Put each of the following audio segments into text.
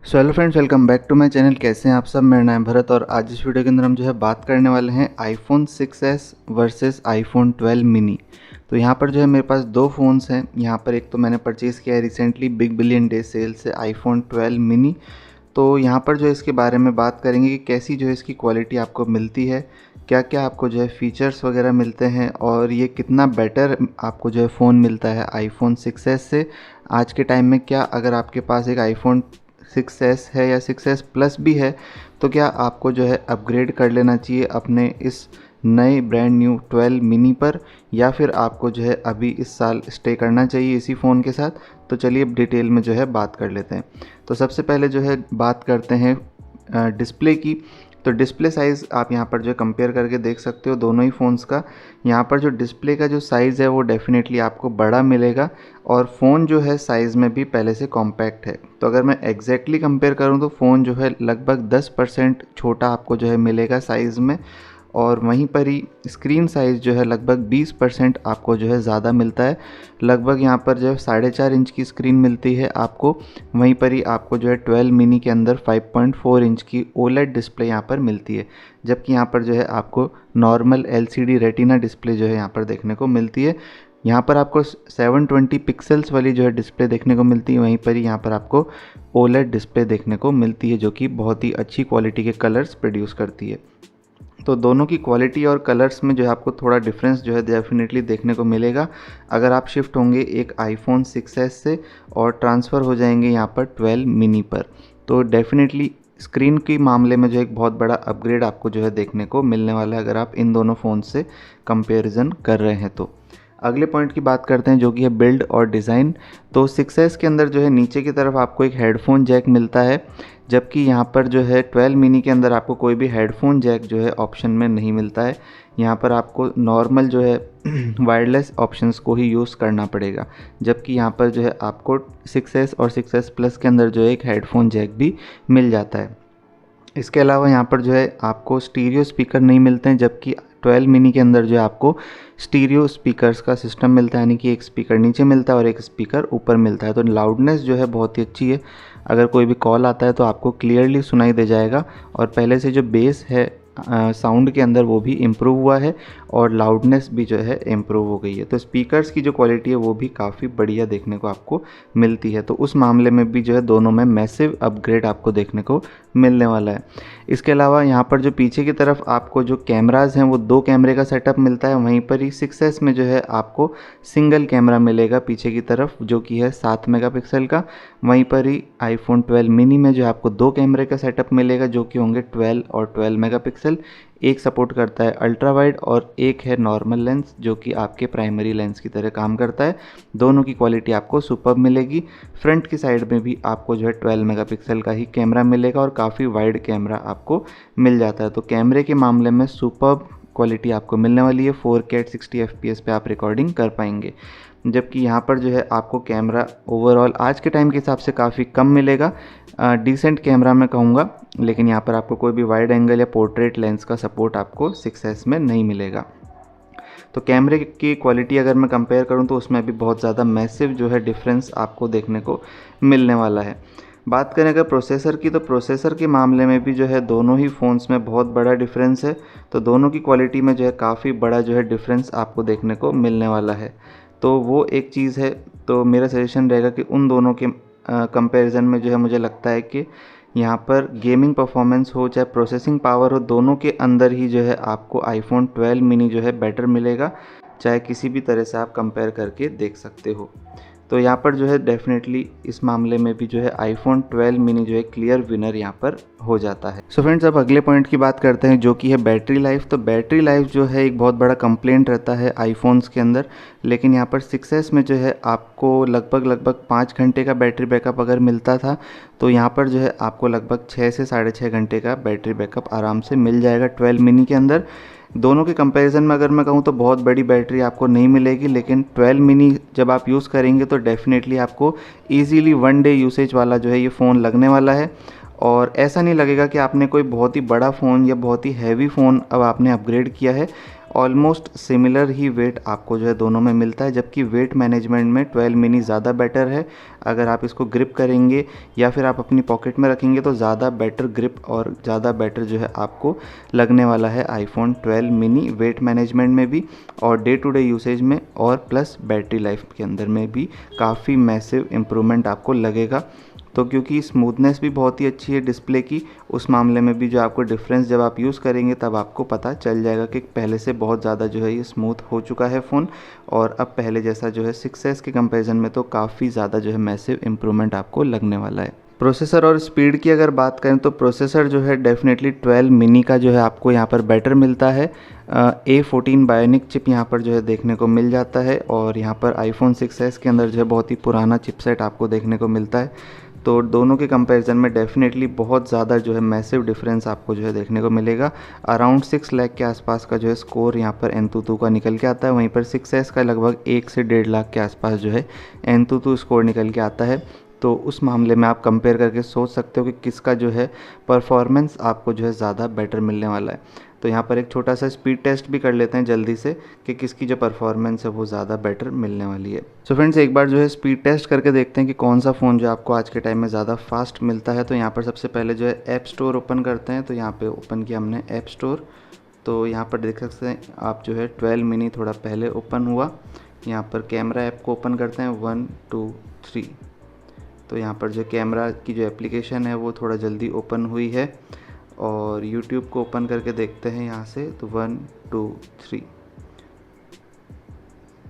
So hello friends, welcome back to my channel. कैसे हैं आप सब? मेरा नाम है भरत और आज इस वीडियो के अंदर हम जो है बात करने वाले हैं iPhone 6s versus iPhone 12 mini. तो यहाँ पर जो है मेरे पास दो फ़ोन्स हैं। यहाँ पर एक तो मैंने परचेज़ किया है recently big billion day sale से आईफोन 12 मिनी। तो यहाँ पर जो है इसके बारे में बात करेंगे कि कैसी जो है इसकी क्वालिटी आपको मिलती है, क्या क्या आपको जो है फ़ीचर्स वगैरह मिलते हैं और ये कितना बेटर आपको जो है फ़ोन मिलता है आईफोन 6s से आज के टाइम में। क्या अगर आपके पास एक आईफोन 6s है या 6s प्लस भी है तो क्या आपको जो है अपग्रेड कर लेना चाहिए अपने इस नए ब्रांड न्यू 12 मिनी पर, या फिर आपको जो है अभी इस साल स्टे करना चाहिए इसी फ़ोन के साथ। तो चलिए अब डिटेल में जो है बात कर लेते हैं। तो सबसे पहले जो है बात करते हैं डिस्प्ले की। तो डिस्प्ले साइज़ आप यहाँ पर जो है कंपेयर करके देख सकते हो दोनों ही फ़ोन्स का। यहाँ पर जो डिस्प्ले का जो साइज़ है वो डेफिनेटली आपको बड़ा मिलेगा और फ़ोन जो है साइज़ में भी पहले से कॉम्पैक्ट है। तो अगर मैं एग्जैक्टली कंपेयर करूँ तो फ़ोन जो है लगभग 10% छोटा आपको जो है मिलेगा साइज़ में, और वहीं पर ही स्क्रीन साइज़ जो है लगभग 20% आपको जो है ज़्यादा मिलता है। लगभग यहाँ पर जो है 4.5 इंच की स्क्रीन मिलती है आपको। वहीं पर ही आपको जो है 12 मिनी के अंदर 5.4 इंच की ओलेड डिस्प्ले यहाँ पर मिलती है, जबकि यहाँ पर जो है आपको नॉर्मल एलसीडी रेटिना डिस्प्ले जो है यहाँ पर देखने को मिलती है। यहाँ पर आपको 720 पिक्सल्स वाली जो है डिस्प्ले देखने को मिलती है, वहीं पर ही यहाँ पर आपको ओलेड डिस्प्ले देखने को मिलती है जो कि बहुत ही अच्छी क्वालिटी के कलर्स प्रोड्यूस करती है। तो दोनों की क्वालिटी और कलर्स में जो है आपको थोड़ा डिफरेंस जो है डेफिनेटली देखने को मिलेगा अगर आप शिफ्ट होंगे एक आईफोन 6s से और ट्रांसफ़र हो जाएंगे यहाँ पर 12 मिनी पर। तो डेफिनेटली स्क्रीन के मामले में जो एक बहुत बड़ा अपग्रेड आपको जो है देखने को मिलने वाला है अगर आप इन दोनों फ़ोन से कंपैरिजन कर रहे हैं तो। अगले पॉइंट की बात करते हैं जो कि है बिल्ड और डिज़ाइन। तो 6s के अंदर जो है नीचे की तरफ आपको एक हेडफोन जैक मिलता है, जबकि यहाँ पर जो है 12 मिनी के अंदर आपको कोई भी हेडफोन जैक जो है ऑप्शन में नहीं मिलता है। यहाँ पर आपको नॉर्मल जो है वायरलेस ऑप्शंस को ही यूज़ करना पड़ेगा, जबकि यहाँ पर जो है आपको 6s और 6s प्लस के अंदर जो है एक हेडफोन जैक भी मिल जाता है। इसके अलावा यहाँ पर जो है आपको स्टीरियो स्पीकर नहीं मिलते हैं, जबकि 12 मिनी के अंदर जो है आपको स्टीरियो स्पीकर्स का सिस्टम मिलता है, यानी कि एक स्पीकर नीचे मिलता है और एक स्पीकर ऊपर मिलता है। तो लाउडनेस जो है बहुत ही अच्छी है, अगर कोई भी कॉल आता है तो आपको क्लियरली सुनाई दे जाएगा। और पहले से जो बेस है साउंड के अंदर वो भी इम्प्रूव हुआ है और लाउडनेस भी जो है इम्प्रूव हो गई है। तो स्पीकर्स की जो क्वालिटी है वो भी काफ़ी बढ़िया देखने को आपको मिलती है। तो उस मामले में भी जो है दोनों में मैसिव अपग्रेड आपको देखने को मिलने वाला है। इसके अलावा यहाँ पर जो पीछे की तरफ आपको जो कैमराज़ हैं वो 2 कैमरे का सेटअप मिलता है, वहीं पर ही 6s में जो है आपको सिंगल कैमरा मिलेगा पीछे की तरफ जो कि है 7 मेगापिक्सल का। वहीं पर ही आईफोन 12 मिनी में जो है आपको 2 कैमरे का सेटअप मिलेगा जो कि होंगे 12 और 12 मेगापिक्सल। एक सपोर्ट करता है अल्ट्रा वाइड और एक है नॉर्मल लेंस जो कि आपके प्राइमरी लेंस की तरह काम करता है। दोनों की क्वालिटी आपको सुपर्ब मिलेगी। फ्रंट की साइड में भी आपको जो है 12 मेगापिक्सल का ही कैमरा मिलेगा और काफ़ी वाइड कैमरा आपको मिल जाता है। तो कैमरे के मामले में सुपर्ब क्वालिटी आपको मिलने वाली है। 4K 60 FPS पे आप रिकॉर्डिंग कर पाएंगे, जबकि यहाँ पर जो है आपको कैमरा ओवरऑल आज के टाइम के हिसाब से काफ़ी कम मिलेगा। डिसेंट कैमरा मैं कहूँगा, लेकिन यहाँ पर आपको कोई भी वाइड एंगल या पोर्ट्रेट लेंस का सपोर्ट आपको 6s में नहीं मिलेगा। तो कैमरे की क्वालिटी अगर मैं कंपेयर करूँ तो उसमें भी बहुत ज़्यादा मैसिव जो है डिफरेंस आपको देखने को मिलने वाला है। बात करें अगर प्रोसेसर की, तो प्रोसेसर के मामले में भी जो है दोनों ही फ़ोन्स में बहुत बड़ा डिफरेंस है। तो दोनों की क्वालिटी में जो है काफ़ी बड़ा जो है डिफरेंस आपको देखने को मिलने वाला है। तो वो एक चीज़ है। तो मेरा सजेशन रहेगा कि उन दोनों के कंपैरिजन में जो है मुझे लगता है कि यहाँ पर गेमिंग परफॉर्मेंस हो चाहे प्रोसेसिंग पावर हो, दोनों के अंदर ही जो है आपको आईफोन 12 मिनी जो है बेटर मिलेगा, चाहे किसी भी तरह से आप कंपेयर करके देख सकते हो। तो यहाँ पर जो है डेफिनेटली इस मामले में भी जो है आईफोन 12 मिनी जो है क्लियर विनर यहाँ पर हो जाता है। सो फ्रेंड्स, अब अगले पॉइंट की बात करते हैं जो कि है बैटरी लाइफ। तो बैटरी लाइफ जो है एक बहुत बड़ा कंप्लेंट रहता है आईफोन्स के अंदर, लेकिन यहाँ पर 6s में जो है आपको लगभग 5 घंटे का बैटरी बैकअप अगर मिलता था, तो यहाँ पर जो है आपको लगभग 6 से 6.5 घंटे का बैटरी बैकअप आराम से मिल जाएगा 12 मिनी के अंदर। दोनों के कंपैरिजन में अगर मैं कहूँ तो बहुत बड़ी बैटरी आपको नहीं मिलेगी, लेकिन 12 मिनी जब आप यूज़ करेंगे तो डेफिनेटली आपको इजीली 1 डे यूसेज वाला जो है ये फ़ोन लगने वाला है। और ऐसा नहीं लगेगा कि आपने कोई बहुत ही बड़ा फ़ोन या बहुत ही हैवी फ़ोन अब आपने अपग्रेड किया है। ऑलमोस्ट सिमिलर ही वेट आपको जो है दोनों में मिलता है, जबकि वेट मैनेजमेंट में 12 मिनी ज़्यादा बेटर है। अगर आप इसको ग्रिप करेंगे या फिर आप अपनी पॉकेट में रखेंगे तो ज़्यादा बेटर ग्रिप और ज़्यादा बेटर जो है आपको लगने वाला है आईफोन 12 मिनी, वेट मैनेजमेंट में भी और डे टू डे यूसेज में, और प्लस बैटरी लाइफ के अंदर में भी काफ़ी मैसिव इम्प्रूवमेंट आपको लगेगा। तो क्योंकि स्मूथनेस भी बहुत ही अच्छी है डिस्प्ले की, उस मामले में भी जो आपको डिफरेंस जब आप यूज़ करेंगे तब आपको पता चल जाएगा कि पहले से बहुत ज़्यादा जो है ये स्मूथ हो चुका है फ़ोन, और अब पहले जैसा जो है 6S के कंपैरिजन में तो काफ़ी ज़्यादा जो है मैसिव इम्प्रूवमेंट आपको लगने वाला है। प्रोसेसर और स्पीड की अगर बात करें तो प्रोसेसर जो है डेफिनेटली 12 मिनी का जो है आपको यहाँ पर बेटर मिलता है। A14 बायोनिक चिप यहाँ पर जो है देखने को मिल जाता है, और यहाँ पर आईफोन 6S के अंदर जो है बहुत ही पुराना चिपसेट आपको देखने को मिलता है। तो दोनों के कंपैरिजन में डेफिनेटली बहुत ज़्यादा जो है मैसिव डिफरेंस आपको जो है देखने को मिलेगा। अराउंड 6 लाख के आसपास का जो है स्कोर यहाँ पर Antutu का निकल के आता है, वहीं पर 6S का लगभग 1 से 1.5 लाख के आसपास जो है Antutu स्कोर निकल के आता है। तो उस मामले में आप कंपेयर करके सोच सकते हो कि किसका जो है परफॉर्मेंस आपको जो है ज़्यादा बेटर मिलने वाला है। तो यहाँ पर एक छोटा सा स्पीड टेस्ट भी कर लेते हैं जल्दी से कि किसकी जो परफॉर्मेंस है वो ज़्यादा बेटर मिलने वाली है। सो फ्रेंड्स, एक बार जो है स्पीड टेस्ट करके देखते हैं कि कौन सा फ़ोन जो आपको आज के टाइम में ज़्यादा फास्ट मिलता है। तो यहाँ पर सबसे पहले जो है ऐप स्टोर ओपन करते हैं। तो यहाँ पर ओपन किया हमने ऐप स्टोर, तो यहाँ पर देख सकते हैं आप जो है 12 मिनी थोड़ा पहले ओपन हुआ। यहाँ पर कैमरा ऐप को ओपन करते हैं 1 2 3। तो यहाँ पर जो कैमरा की जो एप्लीकेशन है वो थोड़ा जल्दी ओपन हुई है, और YouTube को ओपन करके देखते हैं यहाँ से। तो 1 2 3।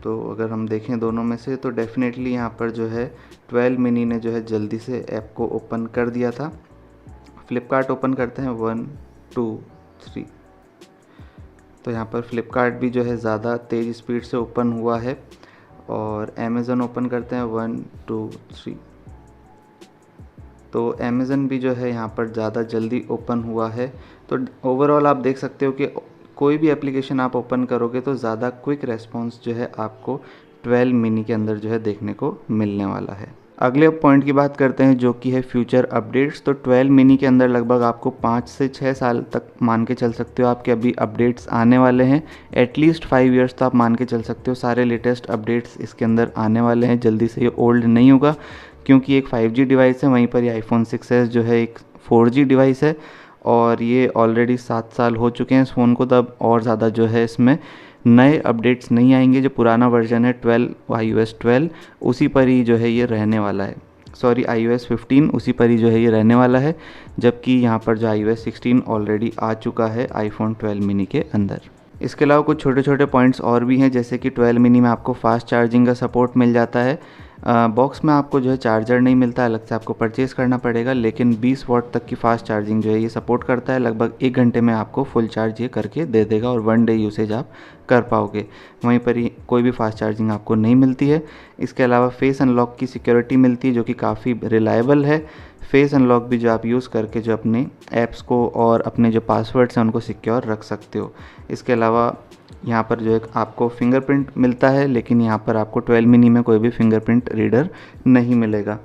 तो अगर हम देखें दोनों में से तो डेफिनेटली यहाँ पर जो है 12 मिनी ने जो है जल्दी से ऐप को ओपन कर दिया था। फ्लिपकार्ट ओपन करते हैं 1 2 3। तो यहाँ पर फ्लिपकार्ट भी जो है ज़्यादा तेज़ स्पीड से ओपन हुआ है, और अमेज़न ओपन करते हैं 1 2 3। तो अमेज़न भी जो है यहाँ पर ज़्यादा जल्दी ओपन हुआ है। तो ओवरऑल आप देख सकते हो कि कोई भी एप्लीकेशन आप ओपन करोगे तो ज़्यादा क्विक रेस्पॉन्स जो है आपको 12 मिनी के अंदर जो है देखने को मिलने वाला है। अगले पॉइंट की बात करते हैं जो कि है फ्यूचर अपडेट्स। तो 12 मिनी के अंदर लगभग आपको 5 से 6 साल तक मान के चल सकते हो आपके अभी अपडेट्स आने वाले हैं। एटलीस्ट 5 इयर्स तो आप मान के चल सकते हो, सारे लेटेस्ट अपडेट्स इसके अंदर आने वाले हैं। जल्दी से ये ओल्ड नहीं होगा, क्योंकि एक 5G डिवाइस है, वहीं पर ये आईफोन 6S जो है एक 4G डिवाइस है, और ये ऑलरेडी 7 साल हो चुके हैं इस फ़ोन को। तब और ज़्यादा जो है इसमें नए अपडेट्स नहीं आएंगे। जो पुराना वर्जन है 12 iOS 12 उसी पर ही जो है ये रहने वाला है, सॉरी iOS 15 उसी पर ही जो है ये रहने वाला है, जबकि यहाँ पर जो iOS 16 ऑलरेडी आ चुका है आईफोन 12 मिनी के अंदर। इसके अलावा कुछ छोटे छोटे पॉइंट्स और भी हैं, जैसे कि 12 मिनी में आपको फास्ट चार्जिंग का सपोर्ट मिल जाता है। बॉक्स में आपको जो है चार्जर नहीं मिलता, अलग से आपको परचेज़ करना पड़ेगा, लेकिन 20 वॉट तक की फास्ट चार्जिंग जो है ये सपोर्ट करता है। लगभग 1 घंटे में आपको फुल चार्ज ये करके दे देगा, और 1 डे यूसेज आप कर पाओगे। वहीं पर ही कोई भी फास्ट चार्जिंग आपको नहीं मिलती है। इसके अलावा फेस अनलॉक की सिक्योरिटी मिलती है, जो कि काफ़ी रिलायबल है। फेस अनलॉक भी जो आप यूज़ करके जो अपने ऐप्स को और अपने जो पासवर्ड्स हैं उनको सिक्योर रख सकते हो। इसके अलावा यहाँ पर जो है आपको फिंगरप्रिंट मिलता है, लेकिन यहाँ पर आपको 12 मिनी में कोई भी फिंगरप्रिंट रीडर नहीं मिलेगा।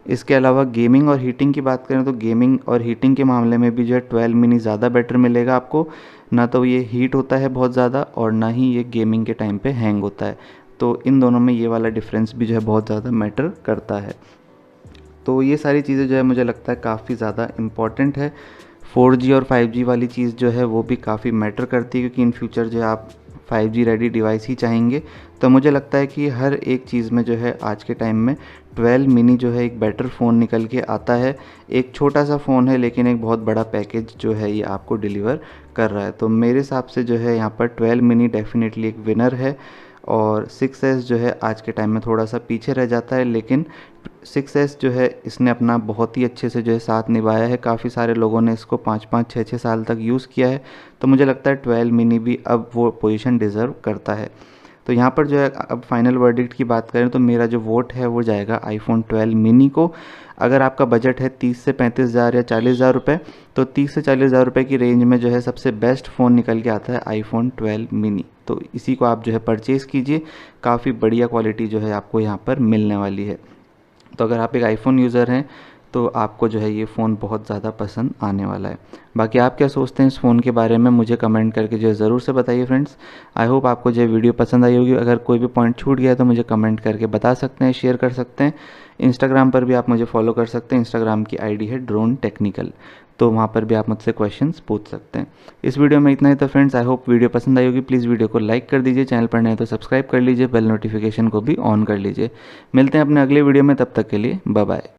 इसके अलावा गेमिंग और हीटिंग की बात करें तो गेमिंग और हीटिंग के मामले में भी जो है 12 मिनी ज़्यादा बेटर मिलेगा आपको। ना तो ये हीट होता है बहुत ज़्यादा, और ना ही ये गेमिंग के टाइम पे हैंग होता है। तो इन दोनों में ये वाला डिफरेंस भी जो है बहुत ज़्यादा मैटर करता है। तो ये सारी चीज़ें जो है मुझे लगता है काफ़ी ज़्यादा इम्पॉर्टेंट है। 4G और 5G वाली चीज़ जो है वो भी काफ़ी मैटर करती है, क्योंकि इन फ्यूचर जो है आप 5G रेडी डिवाइस ही चाहेंगे। तो मुझे लगता है कि हर एक चीज़ में जो है आज के टाइम में 12 मिनी जो है एक बेटर फ़ोन निकल के आता है। एक छोटा सा फ़ोन है, लेकिन एक बहुत बड़ा पैकेज जो है ये आपको डिलीवर कर रहा है। तो मेरे हिसाब से जो है यहाँ पर 12 मिनी डेफिनेटली एक विनर है, और 6S जो है आज के टाइम में थोड़ा सा पीछे रह जाता है। लेकिन 6S जो है इसने अपना बहुत ही अच्छे से जो है साथ निभाया है। काफ़ी सारे लोगों ने इसको 5-5 6-6 साल तक यूज़ किया है। तो मुझे लगता है 12 मिनी भी अब वो पोजीशन डिज़र्व करता है। तो यहाँ पर जो है अब फाइनल वर्डिक्ट की बात करें तो मेरा जो वोट है वो जाएगा आईफोन 12 मिनी को। अगर आपका बजट है 30 से 35 हज़ार या 40 हज़ार रुपये, तो 30 से 40 हज़ार रुपये की रेंज में जो है सबसे बेस्ट फ़ोन निकल के आता है आईफोन 12 मिनी। तो इसी को आप जो है परचेज़ कीजिए, काफ़ी बढ़िया क्वालिटी जो है आपको यहाँ पर मिलने वाली है। तो अगर आप एक आईफोन यूज़र हैं तो आपको जो है ये फ़ोन बहुत ज़्यादा पसंद आने वाला है। बाकी आप क्या सोचते हैं इस फ़ोन के बारे में मुझे कमेंट करके जो है ज़रूर से बताइए फ्रेंड्स। आई होप आपको जो वीडियो पसंद आई होगी। अगर कोई भी पॉइंट छूट गया तो मुझे कमेंट करके बता सकते हैं, शेयर कर सकते हैं। इंस्टाग्राम पर भी आप मुझे फॉलो कर सकते हैं। इंस्टाग्राम की आईडी है ड्रोन टेक्निकल, तो वहाँ पर भी आप मुझसे क्वेश्चंस पूछ सकते हैं। इस वीडियो में इतना ही तो फ्रेंड्स, आई होप वीडियो पसंद आई होगी। प्लीज़ वीडियो को लाइक कर दीजिए, चैनल पर नए तो सब्सक्राइब कर लीजिए, बेल नोटिफिकेशन को भी ऑन कर लीजिए। मिलते हैं अपने अगले वीडियो में, तब तक के लिए बाय बाय।